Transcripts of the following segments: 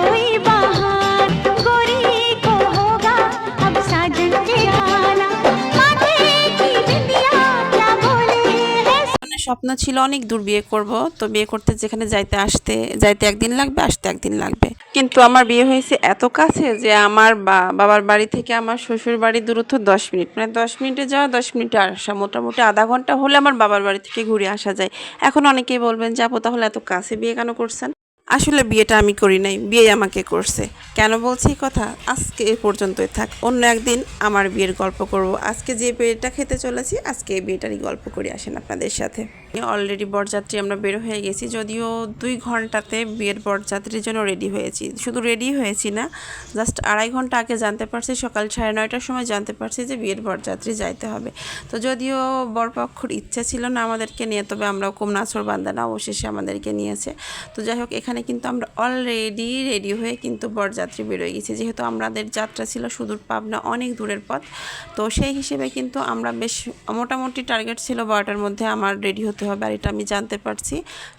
कोई बहार गोरी को होगा अब साजन के गाना माथे की बिंदिया क्या बोले है। স্বপ্ন ছিল অনেক দূর বিয়ে করব, তো বিয়ে করতে যেখানে যাইতে একদিন লাগবে, আসতে একদিন লাগবে। কিন্তু আমার বিয়ে হয়েছে এত কাছে যে আমার বাবার বাড়ি থেকে আমার শ্বশুর বাড়ির দূরত্ব 10 মিনিট, মানে 10 মিনিটে যাওয়া 10 মিনিটে আসা, মোটামুটি আধা ঘন্টা হলে আমার বাবার বাড়ি থেকে ঘুরে আসা যায়। এখন অনেকেই বলবেন যে আপু তাহলে এত কাছে বিয়ে কেন করছেন? আসলে বিয়েটা আমি করি নাই, বিয়ে আমাকে করছে। কেন বলছি এই কথা? আজকে এ পর্যন্তই থাক, অন্য একদিন আমার বিয়ের গল্প করব। আজকে যে বিয়েটা খেতে চলেছি, আজকে এই বিয়েটারই গল্প করে আসেন আপনাদের সাথে। অলরেডি বরযাত্রী আমরা বের হয়ে গেছি, যদিও 2 ঘন্টাতে বিয়ের বরযাত্রীর জন্য রেডি হয়েছি। শুধু রেডি হয়েছি না, জাস্ট 2.5 ঘন্টা আগে জানতে পারছি, সকাল 9:30টার সময় জানতে পারছি যে বিয়ের বরযাত্রী যাইতে হবে। তো যদিও বরপক্ষর ইচ্ছা ছিল না আমাদেরকে নিয়ে, তবে আমরাও কম নাচর বান্দা না, অবশেষে আমাদেরকে নিয়েছে। তো যাই হোক, এখানে কিন্তু আমরা অলরেডি রেডি হয়ে কিন্তু বরযাত্রী বেরোয় গেছি। যেহেতু আমাদের যাত্রা ছিল সুদূর পাবনা, অনেক দূরের পথ, তো সেই হিসেবে কিন্তু আমরা বেশ মোটামুটি টার্গেট ছিল 12টার মধ্যে আমার রেডি হতে হবে। আর এটা আমি জানতে পারছি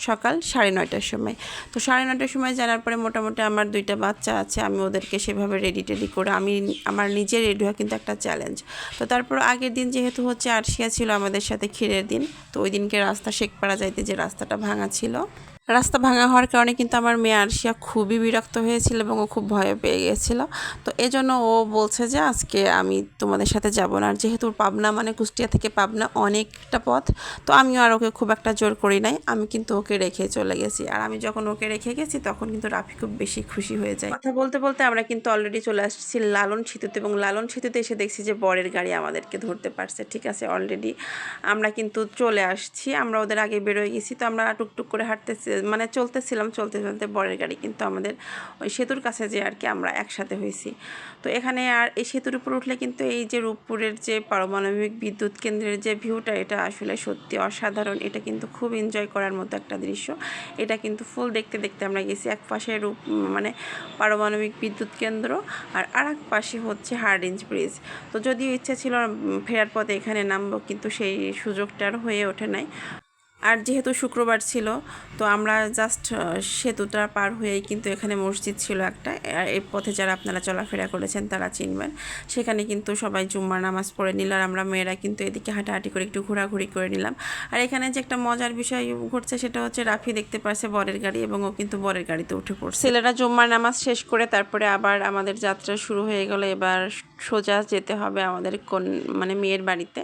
সকাল 9:30টার সময়। তো 9:30টার সময় জানার পরে মোটামুটি আমার 2টা বাচ্চা আছে, আমি ওদেরকে সেভাবে রেডি করে আমার নিজে রেডি হওয়া কিন্তু একটা চ্যালেঞ্জ। তো তারপর আগের দিন যেহেতু হচ্ছে আরশিয়া ছিল আমাদের সাথে, ক্ষীরের দিন, তো ওই দিনকে রাস্তা শেখপাড়া যাইতে যে রাস্তাটা ভাঙা ছিল, রাস্তা ভাঙা হওয়ার কারণে কিন্তু আমার মেয়ে আরশিয়া খুবই বিরক্ত হয়েছিল এবং ও খুব ভয় পেয়ে গিয়েছিল। তো এজন্য ও বলছে যে আজকে আমি তোমাদের সাথে যাব না। আর যেহেতু পাবনা মানে কুষ্টিয়া থেকে পাবনা অনেকটা পথ, তো আমিও আর ওকে খুব একটা জোর করি নাই, আমি কিন্তু ওকে রেখে চলে গেছি। আর আমি যখন ওকে রেখে গেছি তখন কিন্তু রাফি খুব বেশি খুশি হয়ে যায়। কথা বলতে বলতে আমরা কিন্তু অলরেডি চলে আসছি লালন সেতুতে, এবং লালন সেতুতে এসে দেখছি যে বরের গাড়ি আমাদেরকে ধরতে পারছে। ঠিক আছে, অলরেডি আমরা কিন্তু চলে আসছি, আমরা ওদের আগে বেরোয় গেছি। তো আমরা টুকটুক করে চলতেছিলাম, চলতে চলতে বরের গাড়ি কিন্তু আমাদের ওই সেতুর কাছে যে আর কি আমরা একসাথে হয়েছি। তো এখানে আর এই সেতুর উপর উঠলে কিন্তু এই যে রূপপুরের যে পারমাণবিক বিদ্যুৎ কেন্দ্রের যে ভিউটা, এটা আসলে সত্যি অসাধারণ। এটা কিন্তু খুব এনজয় করার মতো একটা দৃশ্য। এটা কিন্তু ফুল দেখতে দেখতে আমরা গেছি। এক পাশে পারমাণবিক বিদ্যুৎ কেন্দ্র, আর আরেক পাশে হচ্ছে হার্ডিঞ্জ ব্রিজ। তো যদিও ইচ্ছা ছিল ফেরার পথে এখানে নামবো, কিন্তু সেই সুযোগটা আর হয়ে ওঠে নাই। আর যেহেতু শুক্রবার ছিল, তো আমরা জাস্ট সেতুটা পার হয়েই কিন্তু এখানে মসজিদ ছিল একটা। আর এই পথে যারা আপনারা চলাফেরা করেছেন তারা চিনবেন। সেখানে কিন্তু সবাই জুম্মার নামাজ পড়ে নিল, আর আমরা মেয়েরা কিন্তু এদিকে হাঁটাহাঁটি করে একটু ঘোরাঘুরি করে নিলাম। আর এখানে যে একটা মজার বিষয় ঘটছে সেটা হচ্ছে রাফি দেখতে পাচ্ছে বরের গাড়ি, এবং ও কিন্তু বরের গাড়িতে উঠে পড়ছে। ছেলেরা জুম্মার নামাজ শেষ করে তারপরে আবার আমাদের যাত্রা শুরু হয়ে গেল। এবার সোজা যেতে হবে আমাদের মেয়ের বাড়িতে,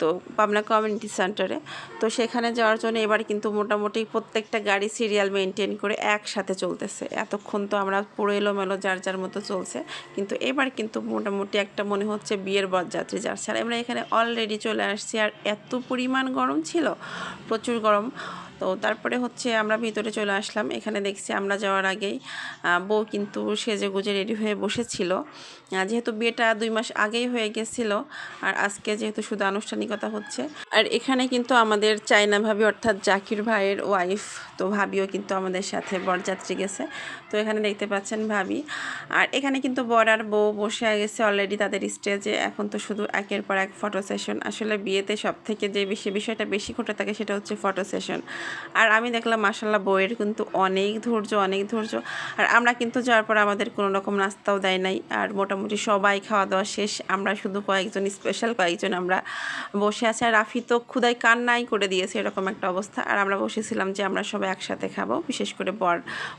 তো পাবনা কমিউনিটি সেন্টারে। তো সেখানে যাওয়ার জন্য এবার কিন্তু মোটামুটি প্রত্যেকটা গাড়ি সিরিয়াল মেনটেন করে একসাথে চলতেছে। এতক্ষণ তো আমরা পুরো এলোমেলো যার যার মতো চলছে, কিন্তু এবার কিন্তু মোটামুটি একটা মনে হচ্ছে বিয়ের বরযাত্রী যার ছাড়া। আমরা এখানে অলরেডি চলে আসছি, আর এত পরিমাণ গরম ছিল, প্রচুর গরম। তো তারপরে হচ্ছে আমরা ভিতরে চলে আসলাম। এখানে দেখছি আমরা যাওয়ার আগেই বউ কিন্তু সেজে গুজে রেডি হয়ে বসেছিল, যেহেতু বিয়েটা 2 মাস আগেই হয়ে গেছিল, আর আজকে যেহেতু শুধু আনুষ্ঠানিকতা হচ্ছে। আর এখানে কিন্তু আমাদের চায়না ভাবি, অর্থাৎ জাকির ভাইয়ের ওয়াইফ, তো ভাবিও কিন্তু আমাদের সাথে বরযাত্রী গেছে। তো এখানে দেখতে পাচ্ছেন ভাবি। আর এখানে কিন্তু বর আর বউ বসে গেছে অলরেডি তাদের স্টেজে। এখন তো শুধু একের পর এক ফটো সেশন। আসলে বিয়েতে সব থেকে যে বিষয়টা বেশি ঘটে থাকে সেটা হচ্ছে ফটো সেশন। আর আমি দেখলাম মাশাআল্লাহ বউয়ের কিন্তু অনেক ধৈর্য। আর আমরা কিন্তু যাওয়ার পর আমাদের কোনো রকম নাস্তাও দেয় নাই। আর মোটামুটি সবাই খাওয়া দাওয়া শেষ, আমরা শুধু স্পেশাল কয়েকজন আমরা বসে আছি। আর রাফি তো ক্ষুধায় কান্নাই করে দিয়েছে, এরকম একটা অবস্থা। আর আমরা বসেছিলাম যে আমরা সবাই একসাথে খাবো, বিশেষ করে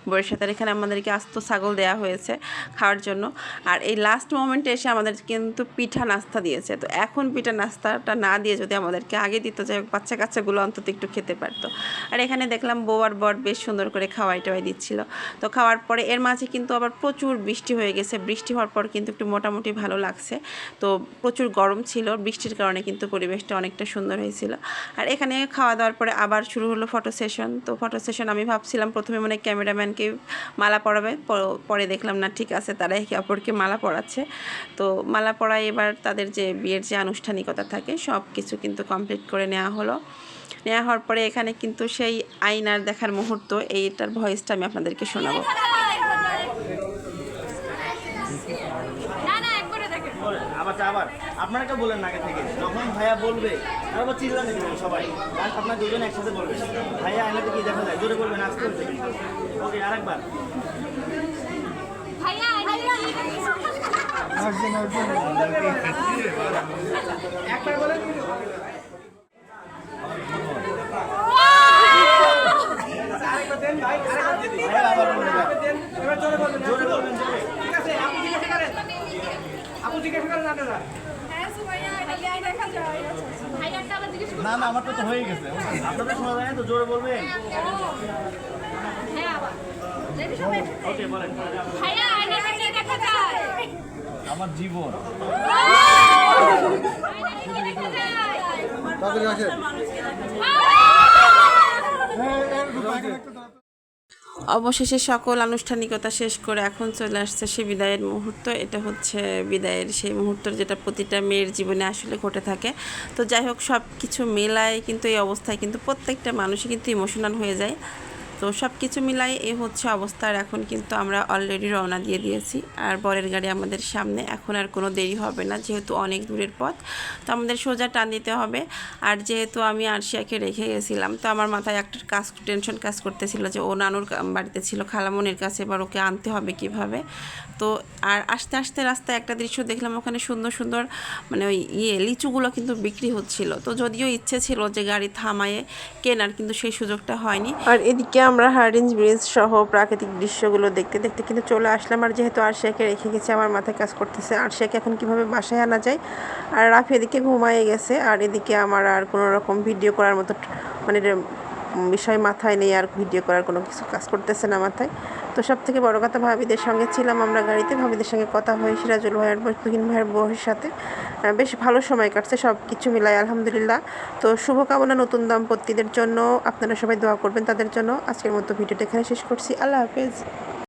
বরের সাথে। এখানে আমাদেরকে আস্ত ছাগল দেওয়া হয়েছে খাওয়ার জন্য। আর এই লাস্ট মোমেন্টে এসে আমাদের কিন্তু পিঠা নাস্তা দিয়েছে। তো এখন পিঠা নাস্তাটা না দিয়ে যদি আমাদেরকে আগে দিত, যাই হোক বাচ্চা কাচ্চাগুলো অন্তত একটু খেতে পারতো। আর এখানে দেখলাম বউ আর বর বেশ সুন্দর করে খাওয়াই দিচ্ছিল। তো খাওয়ার পরে এর মাঝে কিন্তু আবার প্রচুর বৃষ্টি হয়ে গেছে। বৃষ্টি হওয়ার পর কিন্তু একটু মোটামুটি ভালো লাগছে। তো প্রচুর গরম ছিল, বৃষ্টির কারণে কিন্তু পরিবেশটা অনেকটা সুন্দর হয়েছিল। আর এখানে খাওয়া দাওয়ার পরে আবার শুরু হলো ফটো সেশন। তো ফটো সেশন আমি ভাবছিলাম প্রথমে ক্যামেরাম্যানকে মালা পরাবে, পরে দেখলাম না, ঠিক আছে, তারা একে অপরকে মালা পরাচ্ছে। তো মালা পরায় এবার তাদের যে বিয়ের যে আনুষ্ঠানিকতা থাকে সব কিছু কিন্তু কমপ্লিট করে নেওয়া হওয়ার পরে এখানে কিন্তু সেই আয়নার দেখার মুহূর্ত, এইটার ভয়েসটা আমি আপনাদেরকে শোনাবো। আবার আপনারা কেউ বলেন না আগে থেকে, যখন ভাইয়া বলবে তারপর চিল্লাতে দিবেন সবাই, আর আপনার দুজন একসাথে বলবেন ভাইয়া আয়নাতে কি দেখা যায়, জোরে বলবেন আস্তে আস্তে। ওকে, আরেকবার। একবার বলেন। আরেকবার দেন ভাই, আরেকবার দিন। ভাইয়া আবার বলবেন, এবার জোরে বলবেন, জোরে বলবেন, জোরে। ঠিক আছে, আপনি জিজ্ঞাসা করেন, আপনি জিজ্ঞাসা করেন আপনারা। না না, আমার তো হয়ে গেছে, আপনাদের শোনা যায় না তো, জোরে বলবেন। ওকে, বলেন। আমার জীবন। অবশেষে সকল আনুষ্ঠানিকতা শেষ করে এখন চলে আসছে সে বিদায়ের মুহূর্ত। এটা হচ্ছে বিদায়ের সেই মুহূর্ত যেটা প্রতিটা মেয়ের জীবনে আসলে ঘটে থাকে। তো যাই হোক, সব কিছু মেলায় কিন্তু এই অবস্থায় কিন্তু প্রত্যেকটা মানুষই কিন্তু ইমোশনাল হয়ে যায়। তো সব কিছু মিলাই এই হচ্ছে অবস্থা। আর এখন কিন্তু আমরা অলরেডি রওনা দিয়ে দিয়েছি, আর বরের গাড়ি আমাদের সামনে। এখন আর কোনো দেরি হবে না, যেহেতু অনেক দূরের পথ, তো আমাদের সোজা টান দিতে হবে। আর যেহেতু আমি আরশিয়াকে রেখে গেছিলাম, তো আমার মাথায় একটা টেনশন কাজ করতেছিল যে ও নানুর বাড়িতে ছিল খালামনির কাছে, এবার ওকে আনতে হবে কিভাবে। তো আর আস্তে আস্তে রাস্তায় একটা দৃশ্য দেখলাম, ওখানে সুন্দর সুন্দর মানে ওই লিচুগুলো কিন্তু বিক্রি হচ্ছিল। তো যদিও ইচ্ছে ছিল যে গাড়ি থামায়ে কেনার, কিন্তু সেই সুযোগটা হয়নি। আর এদিকে আমরা হার্ডিঞ্জ ব্রিজ সহ প্রাকৃতিক দৃশ্যগুলো দেখতে দেখতে কিন্তু চলে আসলাম। আর যেহেতু আরশিয়াকে রেখে গেছি, আমার মাথায় কাজ করতেছে আরশিয়াকে এখন কিভাবে বাসায় আনা যায়। আর রাফি এদিকে ঘুমায়ে গেছে, আর এদিকে আমার আর কোনো রকম ভিডিও করার মতো মানে বিষয় মাথায় নেই, আর ভিডিও করার কোনো কিছু কাজ করতেছে না মাথায়। তো সব থেকে বড় কথা, ভাবিদের সঙ্গে ছিলাম আমরা গাড়িতে, ভাবিদের সঙ্গে কথা হয় সিরাজুল ভাইয়ের তুহিন ভাইয়ের বউয়ের সাথে, বেশ ভালো সময় কাটছে সব কিছু মিলাই আলহামদুলিল্লাহ। তো শুভকামনা নতুন দাম্পত্যদের জন্য, আপনারা সবাই দোয়া করবেন তাদের জন্য। আজকের মতো ভিডিওটা এখানে শেষ করছি, আল্লাহ হাফেজ।